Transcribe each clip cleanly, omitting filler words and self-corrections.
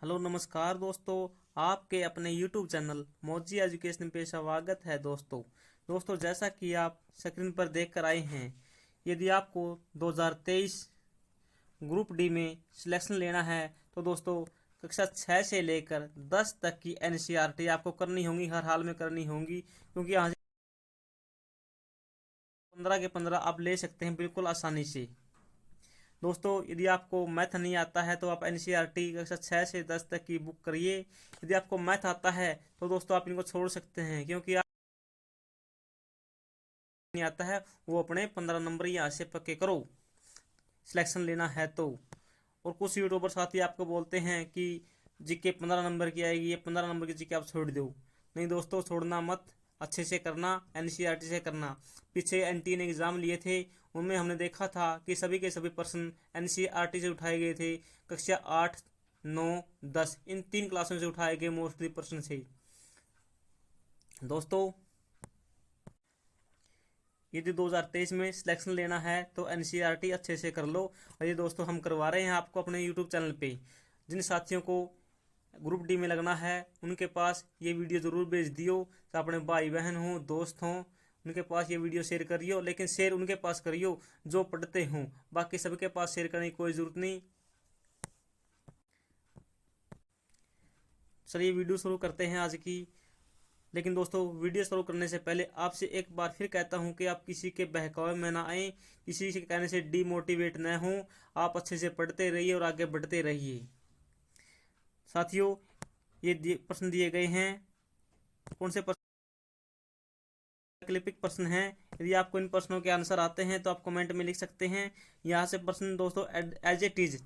Hello नमस्कार दोस्तों। आपके अपने YouTube चैनल मौजी एजुकेशन पे स्वागत है दोस्तों जैसा कि आप स्क्रीन पर देख कर आए हैं, यदि आपको 2023 ग्रुप डी में सिलेक्शन लेना है तो दोस्तों कक्षा 6 से लेकर 10 तक की NCERT आपको करनी होगी, हर हाल में करनी होगी, क्योंकि यहाँ से 15 के 15 आप ले सकते हैं बिल्कुल आसानी से। दोस्तों यदि आपको मैथ नहीं आता है तो आप NCERT कक्षा 6 से 10 तक की बुक करिए। यदि आपको मैथ आता है तो दोस्तों आप इनको छोड़ सकते हैं, क्योंकि आप नहीं आता है वो अपने 15 नंबर यहाँ से पक्के करो सिलेक्शन लेना है तो। और कुछ यूट्यूबर साथी आपको बोलते हैं कि जीके 15 नंबर की आएगी, ये 15 नंबर की जीके आप छोड़ दो। नहीं दोस्तों, छोड़ना मत, अच्छे से करना, NCERT से करना। पीछे NTA ने एग्जाम लिए थे, उनमें हमने देखा था कि सभी के सभी प्रश्न NCERT से उठाए गए थे। कक्षा 8, 9, 10 इन 3 क्लासों से उठाए गए मोस्टली प्रश्न से। दोस्तों यदि 2023 में सिलेक्शन लेना है तो NCERT अच्छे से कर लो। और ये दोस्तों हम करवा रहे हैं आपको अपने YouTube चैनल पे। जिन साथियों को ग्रुप डी में लगना है उनके पास ये वीडियो ज़रूर भेज दियो, तो अपने भाई बहन हों, दोस्त हों, उनके पास ये वीडियो शेयर करियो। लेकिन शेयर उनके पास करियो जो पढ़ते हों, बाकी सबके पास शेयर करने की कोई ज़रूरत नहीं। चलिए वीडियो शुरू करते हैं आज की। लेकिन दोस्तों वीडियो शुरू करने से पहले आपसे एक बार फिर कहता हूं कि आप किसी के बहकावे में ना आए, किसी के कहने से डीमोटिवेट न हों। आप अच्छे से पढ़ते रहिए और आगे बढ़ते रहिए। साथियों ये प्रश्न दिए गए हैं, कौन से प्रश्न? वैकल्पिक प्रश्न हैं। यदि आपको इन प्रश्नों के आंसर आते हैं तो आप कमेंट में लिख सकते हैं। यहाँ से प्रश्न दोस्तों एज इट इज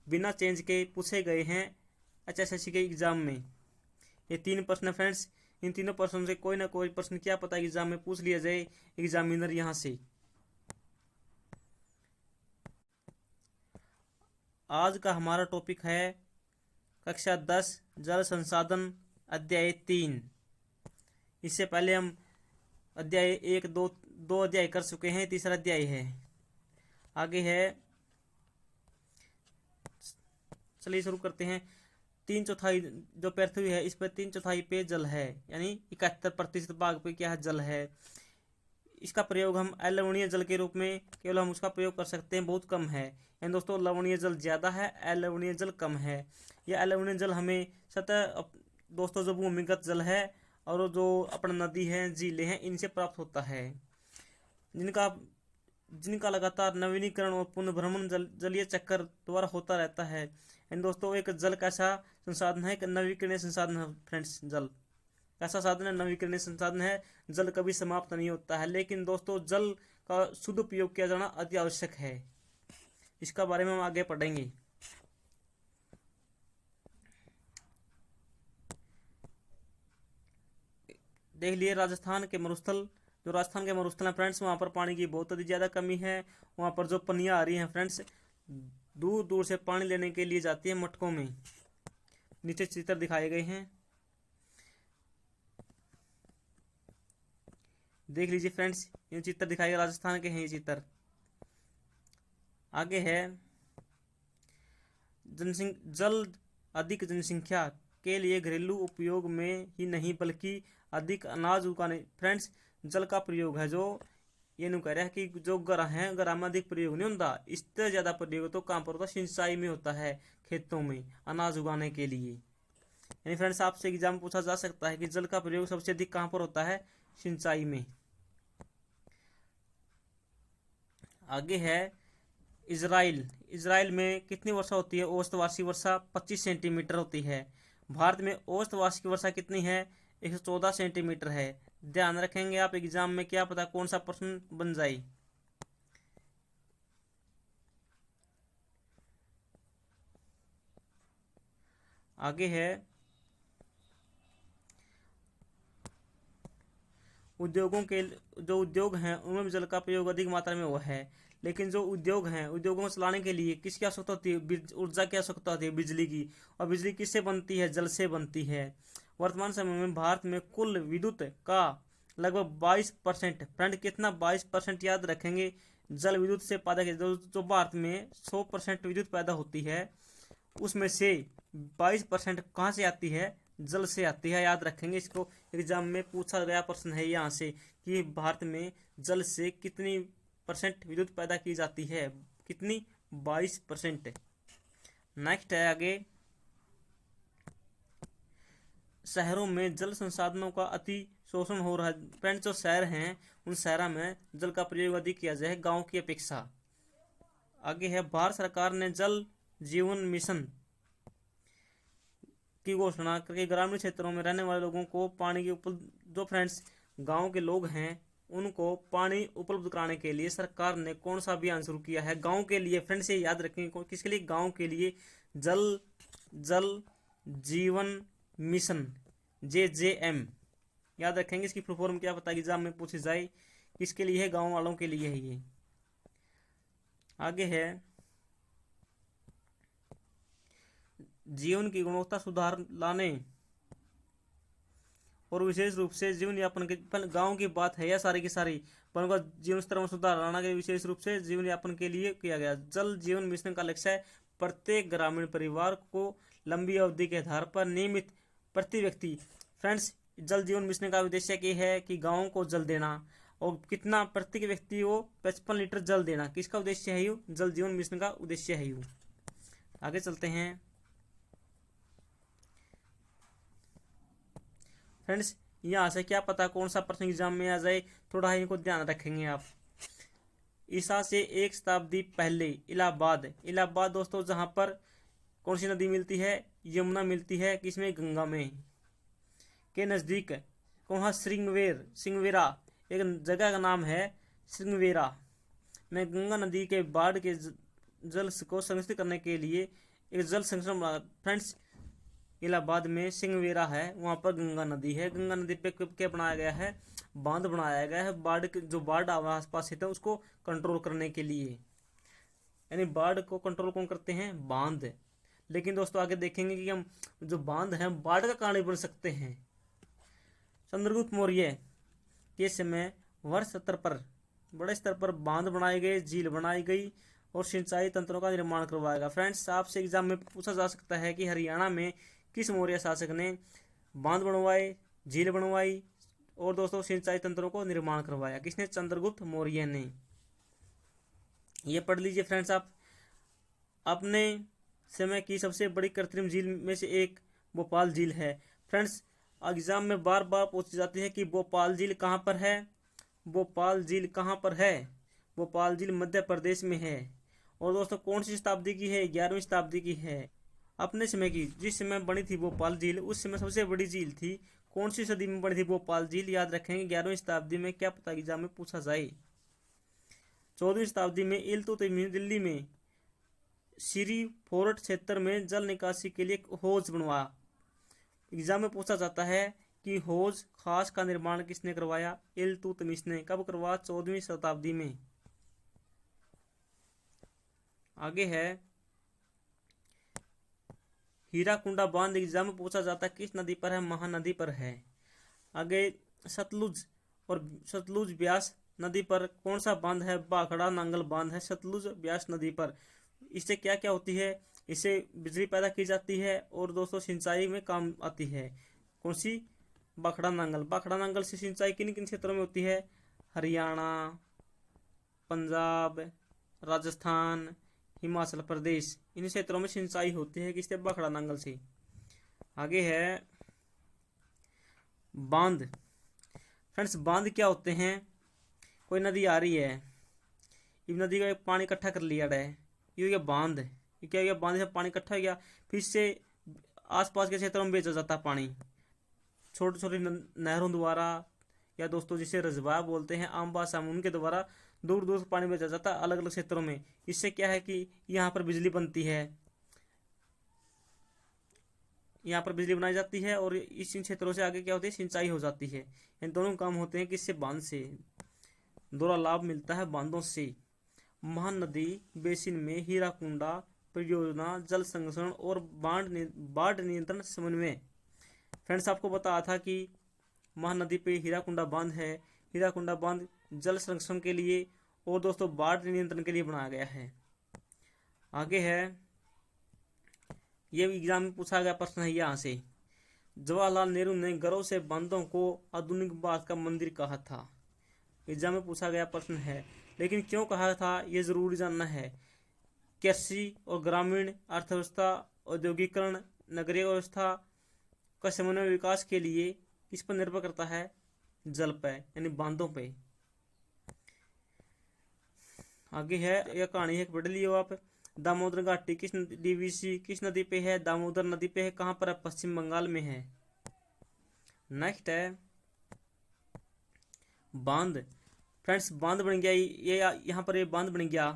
बिना चेंज के पूछे गए हैं HSSC के एग्जाम में। ये 3 प्रश्न फ्रेंड्स, इन तीनों प्रश्नों से कोई ना कोई प्रश्न क्या पता एग्जाम में पूछ लिया जाए एग्जामिनर यहाँ से। आज का हमारा टॉपिक है कक्षा 10 जल संसाधन अध्याय 3। इससे पहले हम अध्याय 1, 2 अध्याय कर चुके हैं, तीसरा अध्याय है, आगे है। चलिए शुरू करते हैं। 3/4 जो पृथ्वी है इस पर 3/4 पे जल है, यानी 71% भाग पे क्या है, जल है। इसका प्रयोग हम अलवणीय जल के रूप में केवल हम उसका प्रयोग कर सकते हैं, बहुत कम है। यानी दोस्तों लवणीय जल ज्यादा है, अलवणीय जल कम है। यह अलवणीय जल हमें सतह दोस्तों जो भूमिगत जल है और जो अपना नदी है, झीलें हैं, इनसे प्राप्त होता है, जिनका जिनका लगातार नवीनीकरण और पुनर्भ्रमण जलीय चक्कर द्वारा होता रहता है। इन दोस्तों एक जल कैसा संसाधन है, एक नवीकरणीय संसाधन है फ्रेंड्स। जल कैसा साधन है, नवीकरणीय संसाधन है। जल कभी समाप्त नहीं होता है, लेकिन दोस्तों जल का शुद्ध उपयोग किया जाना अति आवश्यक है। इसका बारे में हम आगे पढ़ेंगे। देख लिए राजस्थान के मरुस्थल, जो राजस्थान के मरुस्थल है फ्रेंड्स, वहाँ पर पानी की बहुत ज़्यादा कमी है। वहाँ पर जो पनियाँ आ रही हैं फ्रेंड्स, दूर दूर से पानी लेने के लिए जाती है मटकों में। नीचे चित्र दिखाए गए हैं, देख लीजिए फ्रेंड्स, ये चित्र दिखाए गए राजस्थान के हैं ये चित्र। आगे है जल अधिक जनसंख्या के लिए घरेलू उपयोग में ही नहीं बल्कि अधिक अनाज उगाने। फ्रेंड्स जल का प्रयोग है जो ये नहीं कह रहा है कि जो घर है घर में अधिक प्रयोग नहीं होता, इससे ज्यादा प्रयोग तो कहाँ पर होता है, सिंचाई में होता है, खेतों में अनाज उगाने के लिए। यानी फ्रेंड्स आपसे एग्जाम पूछा जा सकता है कि जल का प्रयोग सबसे अधिक कहाँ पर होता है, सिंचाई में। आगे है इजराइल में कितनी वर्षा होती है, औसत वार्षिक वर्षा 25 सेंटीमीटर होती है। भारत में औसत वार्षिक वर्षा कितनी है, 114 सेंटीमीटर है। ध्यान रखेंगे आप एग्जाम में, क्या पता कौन सा प्रश्न बन जाए। आगे है उद्योगों के, जो उद्योग हैं उनमें जल का प्रयोग अधिक मात्रा में हुआ है। लेकिन जो उद्योग हैं, उद्योगों को चलाने के लिए किसकी आवश्यकता होती है, ऊर्जा की आवश्यकता होती है, बिजली की। और बिजली किससे बनती है, जल से बनती है। वर्तमान समय में भारत में कुल विद्युत का लगभग 22%, फ्रेंड कितना, 22% याद रखेंगे, जल विद्युत से पैदा किया। जो भारत में 100% विद्युत पैदा होती है उसमें से 22% कहाँ से आती है? जल से आती है। याद रखेंगे इसको, एग्जाम में पूछा गया प्रश्न है यहाँ से कि भारत में जल से कितनी % विद्युत पैदा की जाती है? कितनी? 22%। नेक्स्ट है आगे, शहरों में जल संसाधनों का अति शोषण हो रहा है। फ्रेंड्स, जो शहर हैं उन शहरों में जल का प्रयोग अधिक किया जाए गांव की अपेक्षा। आगे है, भारत सरकार ने जल जीवन मिशन की घोषणा करके ग्रामीण क्षेत्रों में रहने वाले लोगों को पानी की उपलब्ध, जो फ्रेंड्स गांव के लोग हैं उनको पानी उपलब्ध कराने के लिए सरकार ने कौन सा अभियान शुरू किया है? गांव के लिए। फ्रेंड्स, ये याद रखेंगे, किसके लिए? गांव के लिए। जल जल जीवन मिशन, JJM। याद रखेंगे, इसकी फुल फॉर्म क्या बताएगी एग्जाम में पूछी जाए। किसके लिए है? गांव वालों के लिए है ये। आगे है, जीवन की गुणवत्ता सुधार लाने और विशेष रूप से जीवन यापन के, गांव की बात है या सारी की सारी, पर उनका जीवन स्तर में सुधार लाना के विशेष रूप से जीवन यापन के लिए किया गया। जल जीवन मिशन का लक्ष्य है प्रत्येक ग्रामीण परिवार को लंबी अवधि के आधार पर नियमित प्रति व्यक्ति। फ्रेंड्स, जल जीवन मिशन का उद्देश्य ये है कि गाँव को जल देना, और कितना? प्रत्येक व्यक्ति को 55 लीटर जल देना। किसका उद्देश्य है यू? जल जीवन मिशन का उद्देश्य है यू। आगे चलते हैं फ्रेंड्स, यहाँ से क्या पता कौन सा प्रश्न एग्जाम में आ जाए, थोड़ा इनको ध्यान रखेंगे आप। ईसा से 1 शताब्दी पहले इलाहाबाद दोस्तों, जहाँ पर कौन सी नदी मिलती है? यमुना मिलती है। किसमें? गंगा में। के नज़दीक कौन? सिंगवेरा, एक जगह का नाम है सिंगवेरा में गंगा नदी के बाढ़ के जल को संरक्षित करने के लिए एक जल संरक्षण बना। फ्रेंड्स, इलाहाबाद में सिंगवेरा है, वहाँ पर गंगा नदी है। गंगा नदी पे क्या बनाया गया है? बांध बनाया गया है। जो बाढ़ आस पास है उसको कंट्रोल करने के लिए, यानी बाढ़ को कंट्रोल कौन करते हैं? बांध। लेकिन दोस्तों आगे देखेंगे कि हम जो बांध हैं बाढ़ का कारण बन सकते हैं। चंद्रगुप्त मौर्य के समय वर्ष स्तर पर, बड़े स्तर पर बांध बनाए गए, झील बनाई गई और सिंचाई तंत्रों का निर्माण करवाया गया। फ्रेंड्स, आपसे एग्जाम में पूछा जा सकता है कि हरियाणा में किस मौर्य शासक ने बांध बनवाए, झील बनवाई और दोस्तों सिंचाई तंत्रों को निर्माण करवाया? किसने? चंद्रगुप्त मौर्य ने। ये पढ़ लीजिए फ्रेंड्स आप। अपने समय की सबसे बड़ी कृत्रिम झील में से एक भोपाल झील है। फ्रेंड्स, एग्जाम में बार बार पूछी जाती है कि भोपाल झील कहाँ पर है? भोपाल झील कहाँ पर है? भोपाल झील मध्य प्रदेश में है। और दोस्तों कौन सी शताब्दी की है? 11वीं शताब्दी की है। अपने समय की, जिस समय बनी थी भोपाल झील उस समय सबसे बड़ी झील थी। कौन सी सदी में बनी थी भोपाल झील? याद रखेंगे 11वीं शताब्दी में। क्या पता एग्जाम में पूछा जाए। 14वीं शताब्दी में इल्तुतमिश दिल्ली में श्री फोर्ट क्षेत्र में जल निकासी के लिए हौज बनवाया। एग्जाम में पूछा जाता है कि हौज खास का निर्माण किसने करवाया? इल्तुतमिश ने। कब करवाया? 14वीं शताब्दी में। आगे है, हीराकुंडा बांध एग्जाम में पूछा जाता है किस नदी पर है? महानदी पर है। आगे सतलुज ब्यास नदी पर कौन सा बांध है? भाखड़ा नांगल बांध है सतलुज ब्यास नदी पर। इससे क्या क्या होती है? इससे बिजली पैदा की जाती है और दोस्तों सिंचाई में काम आती है। कौन सी? भाखड़ा नांगल से सिंचाई किन किन क्षेत्रों में होती है? हरियाणा, पंजाब, राजस्थान, हिमाचल प्रदेश, इन क्षेत्रों में सिंचाई होती है। किससे? भाखड़ा नांगल से। आगे है बांध। फ्रेंड्स, बांध क्या होते हैं? कोई नदी आ रही है, इस नदी का पानी इकट्ठा कर लिया है, ये हो गया बांध। ये क्या हो गया? बांध से पानी इकट्ठा हो गया, फिर से आसपास के क्षेत्रों में भेजा जाता है पानी छोटी छोटी नहरों द्वारा, या दोस्तों जिसे रजवा बोलते हैं आम भाषा में, उनके द्वारा दूर दूर से पानी भेजा जाता है अलग अलग क्षेत्रों में। इससे क्या है कि यहाँ पर बिजली बनती है, यहाँ पर बिजली बनाई जाती है और इस क्षेत्रों से आगे क्या होती है? सिंचाई हो जाती है। इन दोनों काम होते हैं किससे? बांध से। दोहरा लाभ मिलता है बांधों से। महानदी बेसिन में हीराकुंडा परियोजना जल संरक्षण और बाढ़ नियंत्रण समन्वय। फ्रेंड्स, आपको बताया था कि महानदी पे हीराकुंडा बांध है। हीराकुंडा बांध जल संरक्षण के लिए और दोस्तों बाढ़ नियंत्रण के लिए बनाया गया है। आगे है, ये एग्जाम में पूछा गया प्रश्न है यहाँ से। जवाहरलाल नेहरू ने गर्व से बांधों को आधुनिक भारत का मंदिर कहा था। एग्जाम में पूछा गया प्रश्न है, लेकिन क्यों कहा था ये जरूरी जानना है। कृषि और ग्रामीण अर्थव्यवस्था, औद्योगिकरण, नगरीय व्यवस्था का समन्वय विकास के लिए किस पर निर्भर करता है, जल पे यानी बांधों पे। आगे है, यह कहानी है, पढ़ लियो आप। दामोदर घाटी किस डीवीसी किस नदी पे है, दामोदर नदी पे है। कहाँ पर है, पश्चिम बंगाल में है। नेक्स्ट है बांध। फ्रेंड्स बांध बन गया, ये यहाँ पर ये बांध बन गया,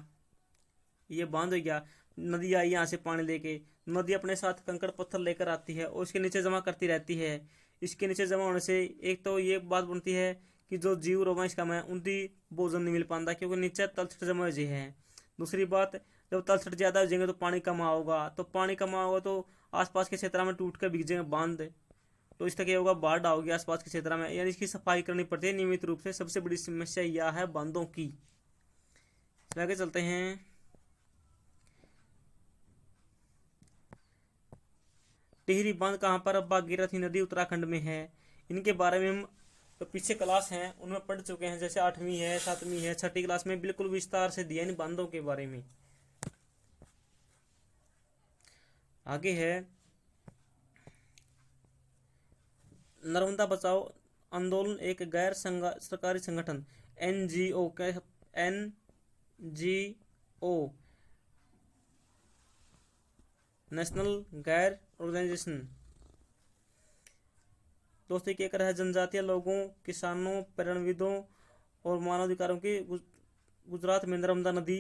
ये बांध हो गया। नदी आई यहाँ से पानी लेके, नदी अपने साथ कंकड़ पत्थर लेकर आती है और इसके नीचे जमा करती रहती है। इसके नीचे जमा होने से एक तो ये बात बनती है कि जो जीव रोमा इसका में उनकी भोजन नहीं मिल पाता, क्योंकि नीचे तलछट जमा हो है। दूसरी बात, जब तलछट ज्यादा हो जाएंगे तो पानी कम होगा, तो पानी कम होगा तो आसपास के क्षेत्र में टूट कर बिक जाएंगे बांध, तो इस तरह क्या होगा, बाढ़ आओगी आसपास के क्षेत्र में, यानी इसकी सफाई करनी पड़ती है नियमित रूप से। सबसे बड़ी समस्या यह है बांधों की। आगे चलते हैं। टिहरी बांध कहाँ पर, भागीरथी नदी उत्तराखंड में है। इनके बारे में हम तो पीछे क्लास हैं उनमें पढ़ चुके हैं, जैसे 8वीं है, 7वीं है, 6ठी क्लास में बिल्कुल विस्तार से दिया इन बांधों के बारे में। आगे है, नर्मदा बचाओ आंदोलन एक गैर सरकारी संगठन एनजीओ नेशनल गैर ऑर्गेनाइजेशन। दोस्तों क्या कर है, जनजातीय लोगों, किसानों, पर्यावरणविदों और मानवाधिकारों की गुजरात में नर्मदा नदी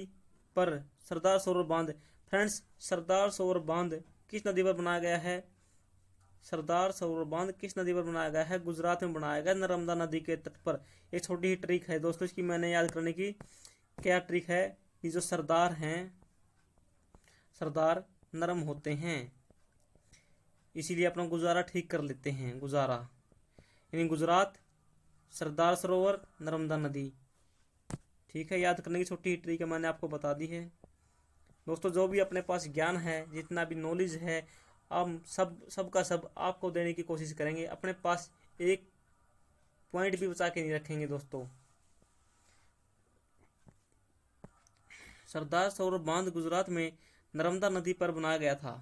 पर सरदार सरोवर बांध। फ्रेंड्स सरदार सरोवर बांध किस नदी पर बनाया गया है, सरदार सरोवर बांध किस नदी पर बनाया गया है, गुजरात में बनाया गया, नर्मदा नदी के तट पर। एक छोटी ही ट्रिक है दोस्तों इसकी मैंने याद करने की। क्या ट्रिक है, ये जो सरदार हैं, सरदार नरम होते हैं, इसीलिए अपना गुजारा ठीक कर लेते हैं, गुजारा यानी गुजरात, सरदार सरोवर, नर्मदा नदी। ठीक है, याद करने की छोटी ही ट्रिक है, मैंने आपको बता दी है। दोस्तों जो भी अपने पास ज्ञान है, जितना भी नॉलेज है, हम सबका सब आपको देने की कोशिश करेंगे। अपने पास एक पॉइंट भी बचा के नहीं रखेंगे दोस्तों। सरदार सरोवर बांध गुजरात में नर्मदा नदी पर बनाया गया था।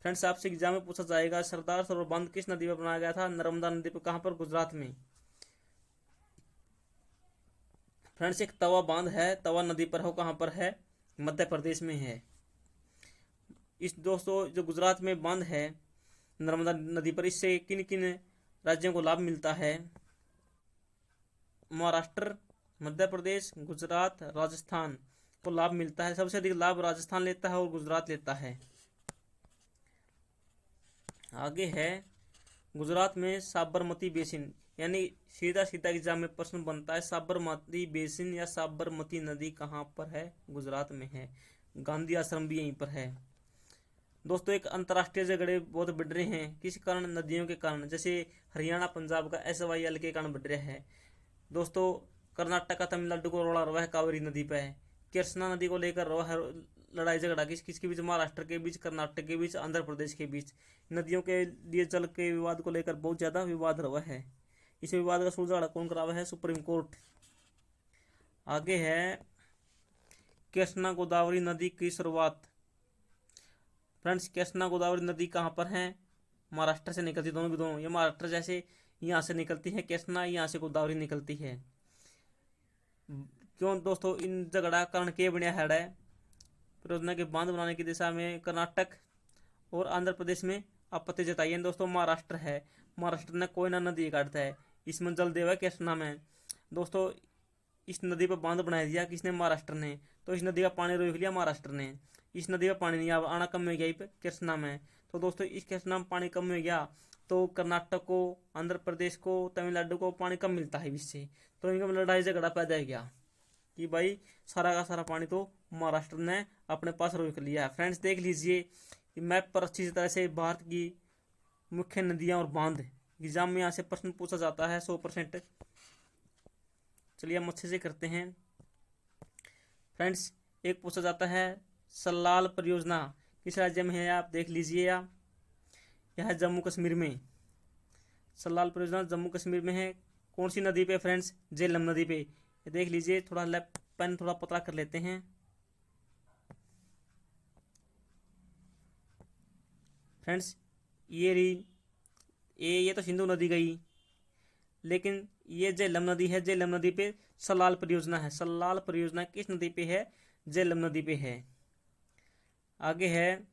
फ्रेंड्स आपसे एग्जाम में पूछा जाएगा सरदार सरोवर बांध किस नदी पर बनाया गया था, नर्मदा नदी पर। कहां पर, गुजरात में। फ्रेंड्स एक तवा बांध है, तवा नदी पर हो, कहां पर है, मध्य प्रदेश में है। इस दोस्तों जो गुजरात में बांध है नर्मदा नदी पर, इससे किन किन राज्यों को लाभ मिलता है, महाराष्ट्र, मध्य प्रदेश, गुजरात, राजस्थान को लाभ मिलता है। सबसे अधिक लाभ राजस्थान लेता है और गुजरात लेता है। आगे है, गुजरात में साबरमती बेसिन, यानी सीधा सीधा एग्जाम में प्रश्न बनता है, साबरमती बेसिन या साबरमती नदी कहाँ पर है, गुजरात में है। गांधी आश्रम भी यहीं पर है। दोस्तों एक अंतर्राष्ट्रीय झगड़े बहुत बढ़ रहे हैं, किस कारण, नदियों के कारण। जैसे हरियाणा पंजाब का SYL के कारण बढ़ रहा है। दोस्तों कर्नाटक का तमिलनाडु को रोड़ा रहा है कावेरी नदी पे, कृष्णा नदी को लेकर रहा है लड़ाई झगड़ा, किसके बीच, महाराष्ट्र के बीच, कर्नाटक के बीच, आंध्र प्रदेश के बीच। नदियों के लिए जल के विवाद को लेकर बहुत ज्यादा विवाद रहा है। इस विवाद का सुलझाना कौन करावा है, सुप्रीम कोर्ट। आगे है, कृष्णा गोदावरी नदी की शुरुआत। फ्रेंड्स कृष्णा गोदावरी नदी कहाँ पर है, महाराष्ट्र से निकलती, दोनों की दोनों। ये महाराष्ट्र जैसे यहाँ से निकलती है कृष्णा, यहाँ से गोदावरी निकलती है। क्यों दोस्तों, इन झगड़ा कारण के बनिया है परियोजना के बांध बनाने की दिशा में कर्नाटक और आंध्र प्रदेश में आपत्ति जताई है। दोस्तों महाराष्ट्र है, महाराष्ट्र ने कोयना नदी काटता है, इसमें जल देवा कृष्णा में। दोस्तों इस नदी पर बांध बना दिया किसने, महाराष्ट्र ने, तो इस नदी का पानी रोक लिया महाराष्ट्र ने। इस नदी का पानी नहीं आना कम हो गया कृष्णा में। तो दोस्तों इस कृष्णा में पानी कम हो गया तो कर्नाटक को, आंध्र प्रदेश को, तमिलनाडु को पानी कम मिलता है इससे, तो इनका लड़ाई झगड़ा पैदा हो गया कि भाई सारा का सारा पानी तो महाराष्ट्र ने अपने पास रोक लिया है। फ्रेंड्स देख लीजिए मैप पर अच्छी तरह से भारत की मुख्य नदियां और बांध, एग्जाम में यहाँ से प्रश्न पूछा जाता है 100%। चलिए हम अच्छे से करते हैं। फ्रेंड्स एक पूछा जाता है सल्लाल परियोजना किस राज्य में है आप देख लीजिए। यह है जम्मू कश्मीर में। सलाल परियोजना जम्मू कश्मीर में है। कौन सी नदी पे फ्रेंड्स? झेलम नदी पे। ये देख लीजिए, थोड़ा पेन थोड़ा पतला कर लेते हैं फ्रेंड्स। ये रही, ये तो सिंधु नदी गई, लेकिन ये झेलम नदी है। झेलम नदी पे सलाल परियोजना है। सलाल परियोजना किस नदी पे है? झेलम नदी पे है। आगे है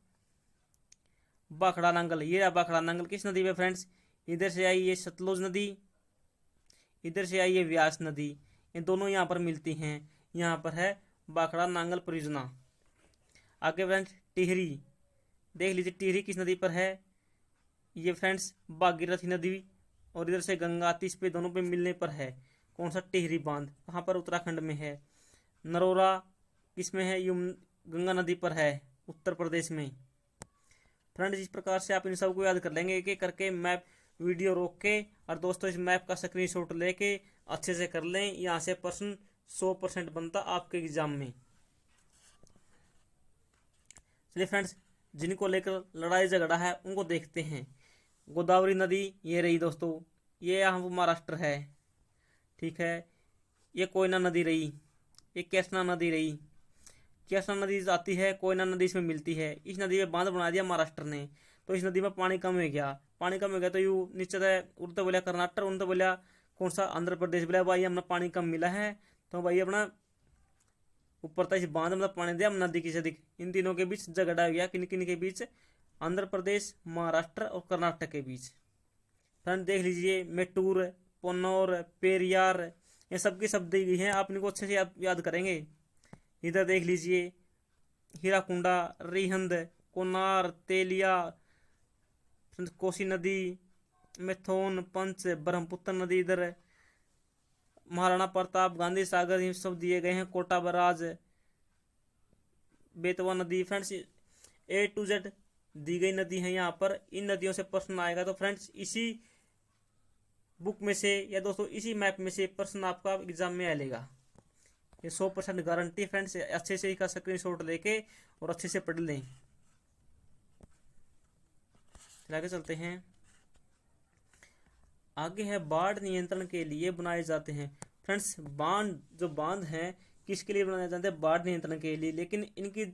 बाखड़ा नांगल। ये बाखड़ा नांगल किस नदी पे फ्रेंड्स? इधर से आई ये सतलुज नदी, इधर से आई ये व्यास नदी, ये दोनों यहाँ पर मिलती हैं। यहाँ पर है बाखड़ा नांगल परियोजना। आगे फ्रेंड्स टिहरी देख लीजिए, टिहरी किस नदी पर है? ये फ्रेंड्स भागीरथी नदी और इधर से गंगा आती, इस पे दोनों पे मिलने पर है। कौन सा? टिहरी बांध। कहाँ पर? उत्तराखंड में है। नरोरा किसमें है? गंगा नदी पर है, उत्तर प्रदेश में। फ्रेंड्स इस प्रकार से आप इन सबको याद कर लेंगे, एक एक करके मैप वीडियो रोक के। और दोस्तों इस मैप का स्क्रीनशॉट लेके अच्छे से कर लें, यहाँ से प्रश्न 100% बनता आपके एग्जाम में। चलिए फ्रेंड्स, जिनको लेकर लड़ाई झगड़ा है उनको देखते हैं। गोदावरी नदी ये रही दोस्तों, ये यहाँ महाराष्ट्र है, ठीक है। ये कोयना नदी रही, ये कृष्णा नदी रही। कृष्णा नदी आती है, कोयना नदी इसमें मिलती है। इस नदी में बांध बना दिया महाराष्ट्र ने, तो इस नदी में पानी कम हो गया। पानी कम हो गया तो यू निश्चित उड़ते बोलिया कर्नाटक, उनते बोलिया कौन सा? आंध्र प्रदेश। बोला भाई हमने पानी कम मिला है, तो भाई अपना ऊपर तक इस बांध में पानी दिया नदी की अधिक। इन तीनों के बीच झगड़ा हो गया, किन किन के बीच? आंध्र प्रदेश, महाराष्ट्र और कर्नाटक के बीच। फ्रेंड देख लीजिए, मेटूर, पोन्नौर, पेरियार, ये सब की शब्द दी गई हैं, आप इनको अच्छे से याद करेंगे। इधर देख लीजिए, हीराकुंडा, रिहंद, कोनार, तेलिया, कोसी नदी, मेथोन, पंच, ब्रह्मपुत्र नदी, इधर महाराणा प्रताप, गांधी सागर, ये सब दिए गए हैं। कोटा बराज, बेतवा नदी। फ्रेंड्स A to Z दी गई नदी है यहाँ पर। इन नदियों से प्रश्न आएगा, तो फ्रेंड्स इसी बुक में से या दोस्तों इसी मैप में से प्रश्न आपका एग्जाम में आएगा। ये 100% गारंटी फ्रेंड्स। अच्छे से इसका स्क्रीनशॉट लेके और अच्छे से पढ़ लें। आगे चलते हैं। आगे है बाढ़ नियंत्रण के लिए बनाए जाते हैं। फ्रेंड्स बांध हैं किसके लिए बनाए जाते हैं? बाढ़ नियंत्रण के लिए। लेकिन इनकी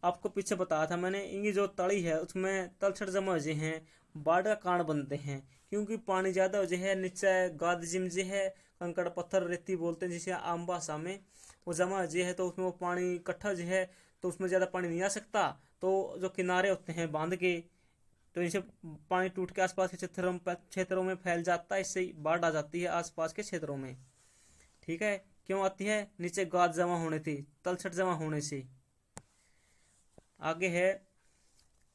आपको पीछे बताया था मैंने, इनकी जो तली है उसमें तलछट जमा हो हैं, बाढ़ का कारण बनते हैं। क्योंकि पानी ज़्यादा हो है, नीचे गाद जिम है, कंकड़ पत्थर रेती बोलते हैं जिसे आम भाषा में, वो जमा हो है, तो उसमें वो पानी इकट्ठा है, तो उसमें ज़्यादा पानी नहीं आ सकता। तो जो किनारे होते हैं बांध के, तो इनसे पानी टूट के आसपास के क्षेत्रों में फैल जाता है, इससे बाढ़ आ जाती है आसपास के क्षेत्रों में। ठीक है, क्यों आती है? नीचे गाद जमा होने थी, तलछट जमा होने से। आगे है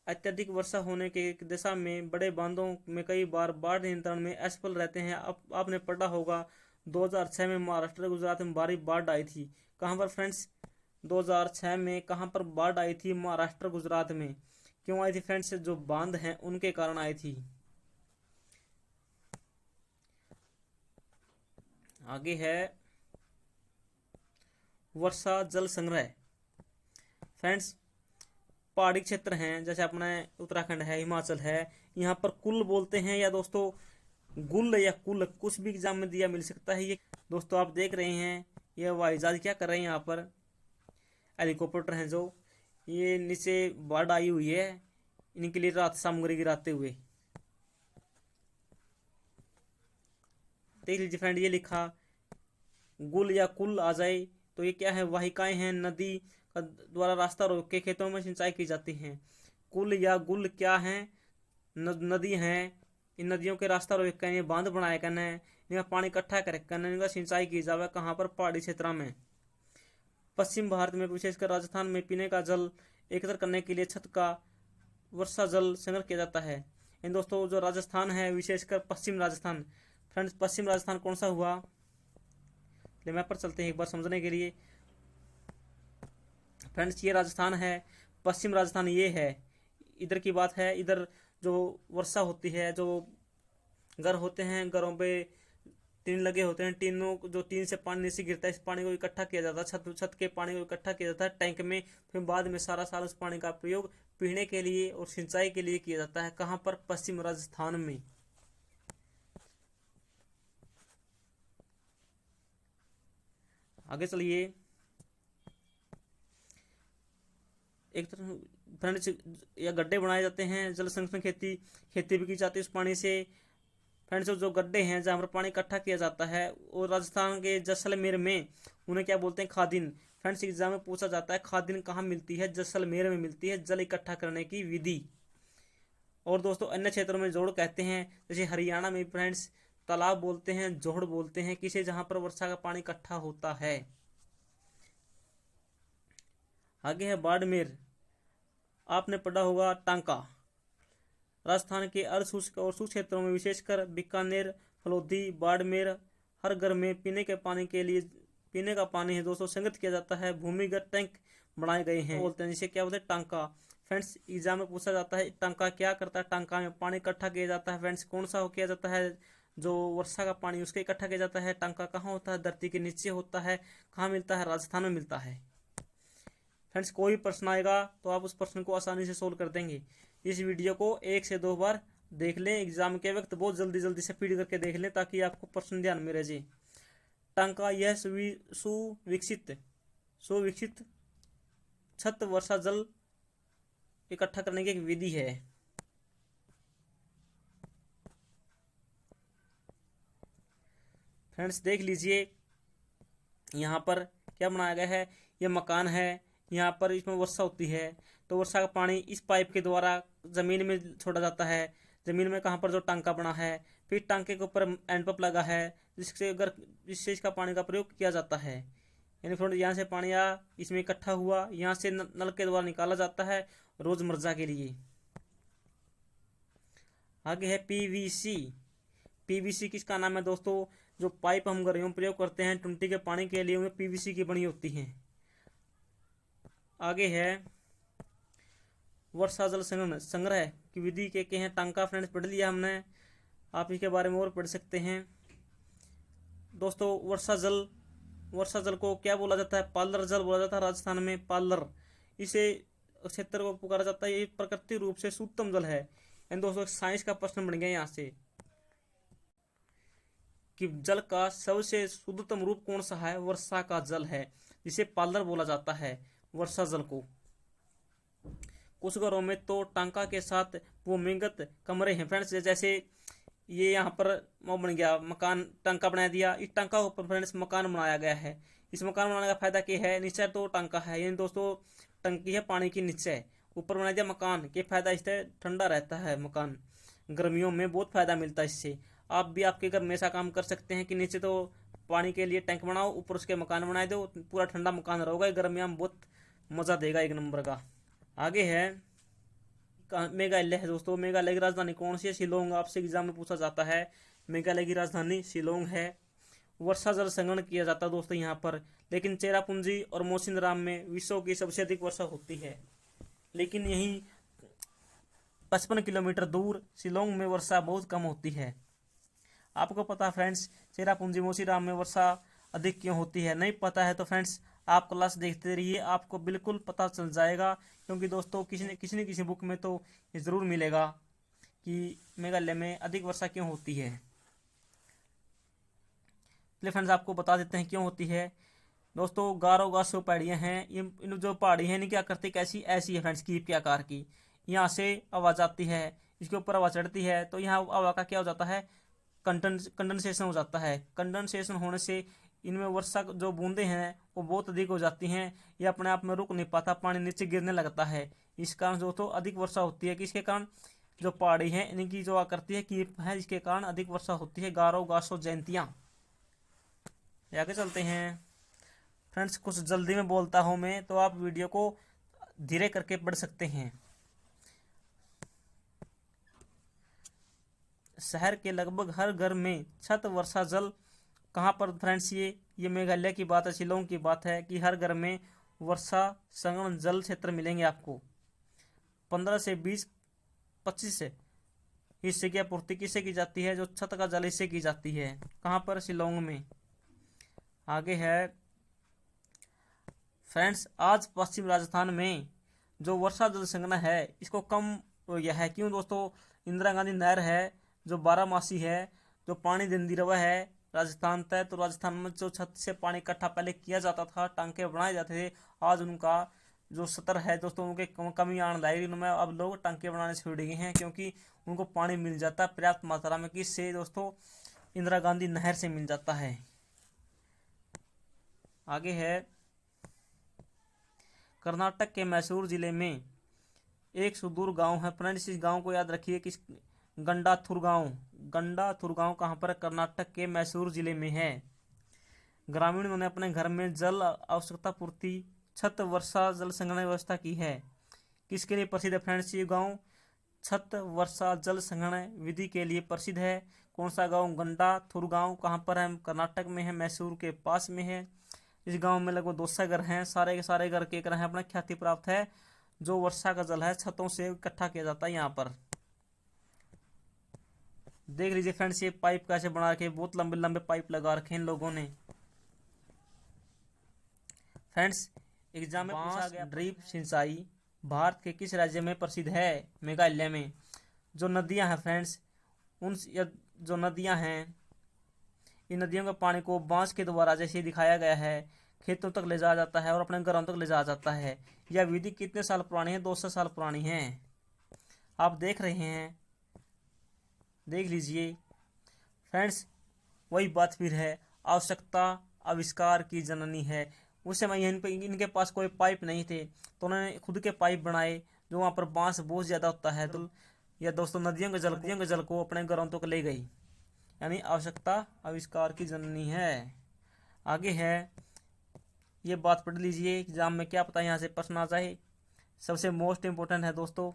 अत्यधिक वर्षा होने के दिशा में बड़े बांधों में कई बार बाढ़ नियंत्रण में असफल रहते हैं। आपने पढ़ा होगा 2006 में महाराष्ट्र गुजरात में भारी बाढ़ आई थी। कहाँ पर फ्रेंड्स? 2006 में कहाँ पर बाढ़ आई थी? महाराष्ट्र गुजरात में। क्यों आई थी फ्रेंड्स? जो बांध हैं उनके कारण आई थी। आगे है वर्षा जल संग्रह। फ्रेंड्स पहाड़ी क्षेत्र हैं, जैसे अपने उत्तराखंड है, हिमाचल है, यहाँ पर कुल बोलते हैं या दोस्तों गुल या कुल, कुछ भी एग्जाम में दिया मिल सकता है। ये दोस्तों आप देख रहे हैं, ये हवाई जहाज क्या कर रहे हैं? यहाँ पर हेलीकॉप्टर हैं जो ये नीचे बाढ़ आई हुई है, इनके लिए राहत सामग्री गिराते हुए। देख लीजिए फ्रेंड, ये लिखा गुल या कुल आ जाए तो ये क्या है? वाहिकाएं हैं, नदी का द्वारा रास्ता रोक के खेतों में सिंचाई की जाती है। कुल या गुल क्या है? नदी हैं, इन नदियों के रास्ता रोक कर बांध बनाए करना है, इनका पानी इकट्ठा कर इनका सिंचाई की जावे। कहाँ पर? पहाड़ी क्षेत्र में। पश्चिम भारत में विशेषकर राजस्थान में पीने का जल एकत्र करने के लिए छत का वर्षा जल संग्रह किया जाता है। इन दोस्तों जो राजस्थान है, विशेषकर पश्चिम राजस्थान, फ्रेंड्स पश्चिम राजस्थान कौन सा हुआ? मैप पर चलते हैं एक बार समझने के लिए। फ्रेंड्स ये राजस्थान है, पश्चिम राजस्थान ये है। इधर की बात है, इधर जो वर्षा होती है, जो घर होते हैं, घरों पे टीन लगे होते हैं, टीनों जो टीन से पानी नीचे गिरता है, इस पानी को इकट्ठा किया जाता है, छत के पानी को इकट्ठा किया जाता है टैंक में। फिर बाद में सारा साल उस पानी का प्रयोग पीने के लिए और सिंचाई के लिए किया जाता है। कहाँ पर? पश्चिम राजस्थान में। आगे चलिए। एक तरह फ्रेंड्स या गड्ढे बनाए जाते हैं, जल संरक्षण खेती भी की जाती है उस पानी से। फ्रेंड्स जो गड्ढे हैं जहाँ पर पानी इकट्ठा किया जाता है, और राजस्थान के जैसलमेर में उन्हें क्या बोलते हैं? खादिन। फ्रेंड्स एग्जाम में पूछा जाता है खादिन कहाँ मिलती है? जैसलमेर में मिलती है, जल इकट्ठा करने की विधि। और दोस्तों अन्य क्षेत्रों में जोड़ कहते हैं, जैसे हरियाणा में फ्रेंड्स तालाब बोलते हैं, जोड़ बोलते हैं किसे? जहाँ पर वर्षा का पानी इकट्ठा होता है। आगे है बाड़मेर। आपने पढ़ा होगा टांका। राजस्थान के अर्धशुष्क और शुष्क क्षेत्रों में विशेषकर बीकानेर, फलोदी, बाड़मेर हर घर में पीने के पानी के लिए पीने का पानी है दोस्तों संग्रहित किया जाता है। भूमिगत टैंक बनाए गए हैं, बोलते हैं जिसे क्या बोलते हैं? टांका। फ्रेंड्स एग्जाम में पूछा जाता है टांका क्या करता है? टांका में पानी इकट्ठा किया जाता है। फ्रेंड्स कौन सा किया जाता है? जो वर्षा का पानी उसके इकट्ठा किया जाता है। टांका कहाँ होता है? धरती के नीचे होता है। कहाँ मिलता है? राजस्थान में मिलता है। फ्रेंड्स कोई भी प्रश्न आएगा तो आप उस प्रश्न को आसानी से सोल्व कर देंगे। इस वीडियो को 1 से 2 बार देख लें, एग्जाम के वक्त बहुत जल्दी से फीड करके देख लें ताकि आपको प्रश्न ध्यान में रह जाए। टांका यह सुविकसित छत वर्षा जल इकट्ठा करने की एक विधि है। फ्रेंड्स देख लीजिए यहाँ पर क्या बनाया गया है? ये मकान है, यहाँ पर इसमें वर्षा होती है तो वर्षा का पानी इस पाइप के द्वारा जमीन में छोड़ा जाता है। जमीन में कहाँ पर? जो टांका बना है, फिर टांके के ऊपर हैंडपंप लगा है जिससे इसका पानी का प्रयोग किया जाता है। यानी फ्रेंड यहाँ से पानी आया, इसमें इकट्ठा हुआ, यहाँ से नल के द्वारा निकाला जाता है रोजमर्रा के लिए। आगे है पीवीसी। पीवीसी किसका नाम है दोस्तों? जो पाइप हम घरों में प्रयोग करते हैं टुंटी के पानी के लिए, उनमें पीवीसी की बनी होती हैं। आगे है वर्षा जल संग्रह की विधि के हैं टांका। फ्रेंड्स पढ़ लिया हमने, आप इसके बारे में और पढ़ सकते हैं। दोस्तों वर्षा जल को क्या बोला जाता है? पालर जल बोला जाता है राजस्थान में, पालर। इसे क्षेत्र को पुकारा जाता है। ये प्राकृतिक रूप से शुद्धतम जल है। यानी दोस्तों साइंस का प्रश्न बन गया यहाँ से कि जल का सबसे शुद्धतम रूप कौन सा है? वर्षा का जल है, जिसे पालर बोला जाता है वर्षा जल को। कुछ घरों में तो टांका के साथ भूमिगत कमरे हैं। फ्रेंड्स जैसे ये यहाँ पर वो बन गया मकान, टांका बना दिया, इस टांका के ऊपर फ्रेंड्स मकान बनाया गया है। इस मकान बनाने का फायदा क्या है? नीचे तो टांका है, यानी दोस्तों टंकी है पानी की, नीचे ऊपर बना दिया मकान। के फायदा इससे ठंडा रहता है मकान, गर्मियों में बहुत फायदा मिलता है इससे। आप भी आपके घर में ऐसा काम कर सकते हैं कि नीचे तो पानी के लिए टैंक बनाओ, ऊपर उसके मकान बनाए दो, पूरा ठंडा मकान रहोगा, गर्मियों में बहुत मजा देगा एक नंबर का। आगे है मेघालय है दोस्तों। मेघालय की राजधानी कौन सी है? शिलोंग। आपसे एग्जाम में पूछा जाता है। मेघालय की राजधानी शिलोंग है। वर्षा जल संग्रहण किया जाता है दोस्तों यहाँ पर, लेकिन चेरापूंजी और मौसिनराम में विश्व की सबसे अधिक वर्षा होती है। लेकिन यहीं 55 किलोमीटर दूर शिलोंग में वर्षा बहुत कम होती है। आपको पता है फ्रेंड्स चेरापूंजी मौसिनराम में वर्षा अधिक क्यों होती है? नहीं पता है तो फ्रेंड्स आप क्लास देखते रहिए, आपको बिल्कुल पता चल जाएगा। क्योंकि दोस्तों किसी न किसी बुक में तो ये जरूर मिलेगा कि मेघालय में अधिक वर्षा क्यों होती है। चलिए फ्रेंड्स आपको बता देते हैं क्यों होती है। दोस्तों गारो गासो पहाड़ियाँ हैं, इन जो पहाड़ी हैं इनकी क्या करती कैसी ऐसी है फ्रेंड्स, कीप के आकार की। यहाँ से हवा जाती है, इसके ऊपर हवा चढ़ती है तो यहाँ हवा का क्या हो जाता है? कंडेंसेशन हो जाता है। कंडेंसेशन होने से इनमें वर्षा जो बूंदे हैं वो बहुत अधिक हो जाती हैं। ये अपने आप में रुक नहीं पाता, पानी नीचे गिरने लगता है। इस कारण दोस्तों अधिक वर्षा होती है। किसके कारण? जो पहाड़ी है इनकी जो आकृति है कीप है, इसके कारण अधिक वर्षा होती है। गारो गासो जयंतियाँ। आगे चलते हैं फ्रेंड्स, कुछ जल्दी में बोलता हूँ मैं तो आप वीडियो को धीरे करके पढ़ सकते हैं। शहर के लगभग हर घर में छत वर्षा जल कहाँ पर? फ्रेंड्स ये मेघालय की बात है, शिलोंग की बात है कि हर घर में वर्षा संग्रहण जल क्षेत्र मिलेंगे आपको। 15 से 20-25 हिस्से की आपूर्ति किससे की जाती है? जो छत का जल इससे की जाती है। कहाँ पर? शिलोंग में। आगे है फ्रेंड्स आज पश्चिम राजस्थान में जो वर्षा जल संग्रह है इसको कम हो गया है। क्यों दोस्तों? इंदिरा गांधी नहर है जो 12 मासी है, जो पानी देती रवा है राजस्थान तक। तो राजस्थान में जो छत से पानी इकट्ठा पहले किया जाता था, टांके बनाए जाते थे, आज उनका जो स्तर है दोस्तों उनके कमी आने लगी। उनमें अब लोग टांके बनाने छोड़ गए हैं क्योंकि उनको पानी मिल जाता है पर्याप्त मात्रा में। किससे दोस्तों? इंदिरा गांधी नहर से मिल जाता है। आगे है कर्नाटक के मैसूर जिले में एक सुदूर गांव है। फ्रेंड्स इस गांव को याद रखिए कि गंडाथुर गांव। गंडाथुर गांव कहाँ पर? कर्नाटक के मैसूर जिले में है। ग्रामीणों ने अपने घर में जल आवश्यकता पूर्ति छत वर्षा जल संग्रहण व्यवस्था की है। किसके लिए प्रसिद्ध है फ्रेंड्स? ये गांव छत वर्षा जल संग्रहण विधि के लिए प्रसिद्ध है। कौन सा गांव? गंडाथुर गांव। कहाँ पर है? कर्नाटक में है, मैसूर के पास में है। इस गांव में लगभग 200 घर हैं। सारे के सारे घर के घर हैं, अपना ख्याति प्राप्त है। जो वर्षा का जल है छतों से इकट्ठा किया जाता है यहाँ पर। देख लीजिए फ्रेंड्स ये पाइप कैसे बना रखे, बहुत लंबे लंबे पाइप लगा रखे हैं इन लोगों ने। फ्रेंड्स एग्जाम में पूछा गया ड्रिप सिंचाई भारत के किस राज्य में प्रसिद्ध है? मेघालय में। जो नदियां हैं फ्रेंड्स, उन जो नदियां हैं इन नदियों के पानी को बांस के द्वारा जैसे दिखाया गया है खेतों तक ले जाया जाता है और अपने घरों तक ले जाया जाता है। यह विधि कितने साल पुरानी है? 200 साल पुरानी है। आप देख रहे हैं, देख लीजिए फ्रेंड्स। वही बात फिर है, आवश्यकता आविष्कार की जननी है। उस समय इनके पास कोई पाइप नहीं थे तो उन्होंने खुद के पाइप बनाए। जो वहाँ पर बांस बहुत ज़्यादा होता है तो यह दोस्तों नदियों के जल को अपने घरों तक ले गई, यानी आवश्यकता आविष्कार की जननी है। आगे है, ये बात पढ़ लीजिए एग्जाम में क्या पता यहाँ से प्रश्न आ जाए। सबसे मोस्ट इम्पोर्टेंट है दोस्तों,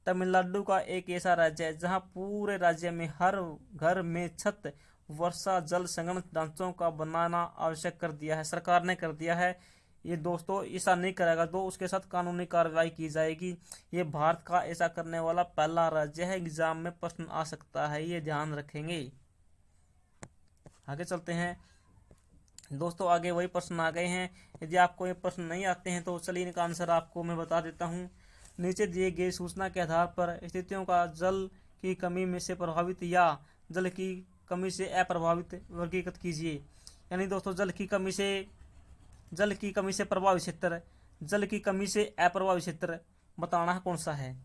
तमिलनाडु का एक ऐसा राज्य है जहाँ पूरे राज्य में हर घर में छत वर्षा जल संग्रहण ढांचों का बनाना आवश्यक कर दिया है। सरकार ने कर दिया है। ये दोस्तों ऐसा नहीं करेगा तो उसके साथ कानूनी कार्रवाई की जाएगी। ये भारत का ऐसा करने वाला पहला राज्य है। एग्जाम में प्रश्न आ सकता है, ये ध्यान रखेंगे। आगे चलते हैं दोस्तों, आगे वही प्रश्न आ गए हैं। यदि आपको ये प्रश्न नहीं आते हैं तो चलिए इनका आंसर आपको मैं बता देता हूँ। नीचे दिए गए सूचना के आधार पर स्थितियों का जल की कमी में से प्रभावित या जल की कमी से अप्रभावित वर्गीकृत कीजिए। यानी दोस्तों जल की कमी से प्रभावित क्षेत्र, जल की कमी से अप्रभावित क्षेत्र बताना है कौन सा है।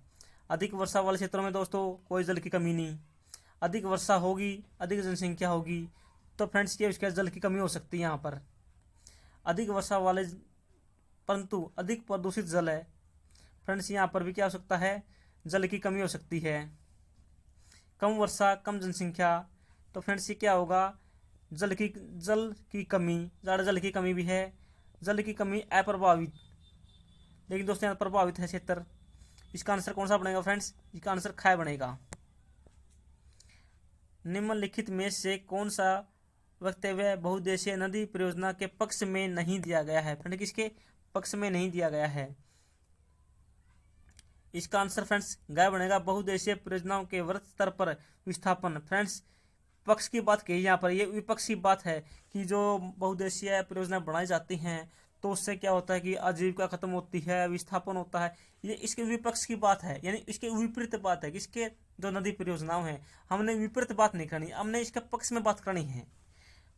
अधिक वर्षा वाले क्षेत्रों में दोस्तों कोई जल की कमी नहीं। अधिक वर्षा होगी, अधिक जनसंख्या होगी तो फ्रेंड्स ये उसके जल की कमी हो सकती है। यहाँ पर अधिक वर्षा वाले परंतु अधिक प्रदूषित जल है फ्रेंड्स, यहाँ पर भी क्या हो सकता है? जल की कमी हो सकती है। कम वर्षा कम जनसंख्या तो फ्रेंड्स ये क्या होगा? जल की कमी, ज़्यादा जल की कमी भी है। जल की कमी अप्रभावित, लेकिन दोस्तों यहाँ प्रभावित है क्षेत्र। इसका आंसर कौन सा बनेगा फ्रेंड्स? इसका आंसर ख बनेगा। निम्नलिखित में से कौन सा वक्तव्य बहुउद्देशीय नदी परियोजना के पक्ष में नहीं दिया गया है? फ्रेंड किसके पक्ष में नहीं दिया गया है? इसका आंसर फ्रेंड्स ग बनेगा। बहुउद्देशीय परियोजनाओं के वृहत स्तर पर विस्थापन। फ्रेंड्स पक्ष की बात कही यहाँ पर, ये विपक्ष की बात है कि जो बहुउद्देशीय परियोजना बनाई जाती हैं तो उससे क्या होता है कि आजीविका खत्म होती है, विस्थापन होता है। ये इसके विपक्ष की बात है, यानी इसके विपरीत बात है। किसके? जो नदी परियोजनाओं हैं। हमने विपरीत बात नहीं करनी, हमने इसके पक्ष में बात करनी है।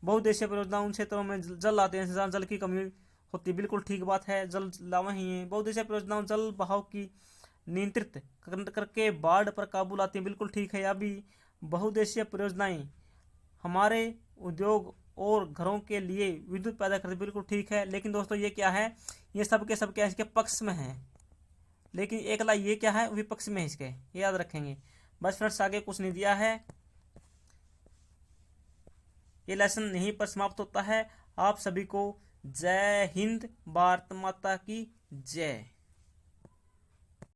बहुउद्देशीय परियोजना उन क्षेत्रों में जल आते हैं जहाँ जल की कमी होती, बिल्कुल ठीक बात है, जल लावा ही है। बहुउद्देशीय परियोजनाओं जल बहाव की नियंत्रित करके बाढ़ पर काबू लाती है, बिल्कुल ठीक है। अभी बहुउद्देशीय परियोजनाएं हमारे उद्योग और घरों के लिए विद्युत पैदा करते, बिल्कुल ठीक है। लेकिन दोस्तों ये क्या है? ये सब क्या है? इसके पक्ष में है, लेकिन एक ला ये क्या है? विपक्ष में है इसके, ये याद रखेंगे। बस फ्रेंड्स आगे कुछ नहीं दिया है। ये लेसन यहीं पर समाप्त होता है। आप सभी को जय हिंद, भारत माता की जय।